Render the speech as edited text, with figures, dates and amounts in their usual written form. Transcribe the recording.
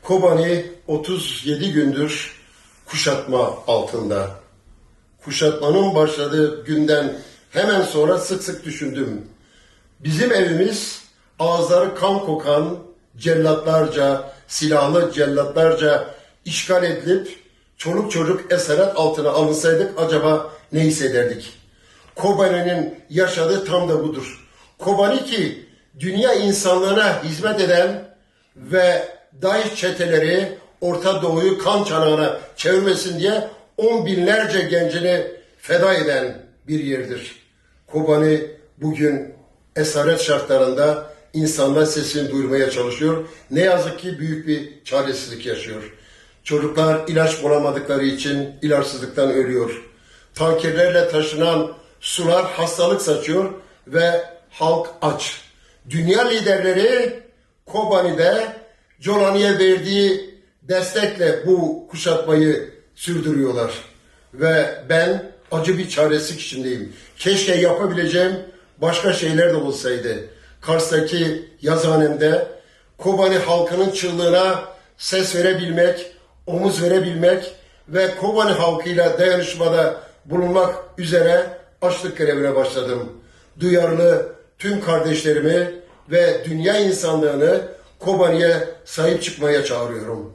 Kobani 37 gündür kuşatma altında. Kuşatmanın başladığı günden hemen sonra sık sık düşündüm. Bizim evimiz ağızları kan kokan cellatlarca, silahlı cellatlarca işgal edilip çoluk çocuk esaret altına alınsaydık acaba ne hissederdik? Kobani'nin yaşadığı tam da budur. Kobani ki dünya insanlığına hizmet eden ve DAEŞ çeteleri Orta Doğu'yu kan çanağına çevirmesin diye on binlerce gencini feda eden bir yerdir. Kobani bugün esaret şartlarında insanlar sesini duyurmaya çalışıyor. Ne yazık ki büyük bir çaresizlik yaşıyor. Çocuklar ilaç bulamadıkları için ilaçsızlıktan ölüyor. Tankerlerle taşınan sular hastalık saçıyor ve halk aç. Dünya liderleri Kobani'de Jolani'ye verdiği destekle bu kuşatmayı sürdürüyorlar. Ve ben acı bir çaresizlik içindeyim. Keşke yapabileceğim başka şeyler de olsaydı. Kars'taki yazıhanemde Kobani halkının çığlığına ses verebilmek, omuz verebilmek ve Kobani halkıyla dayanışmada bulunmak üzere açlık grevine başladım. Duyarlı tüm kardeşlerimi ve dünya insanlığını Kobani'ye sahip çıkmaya çağırıyorum.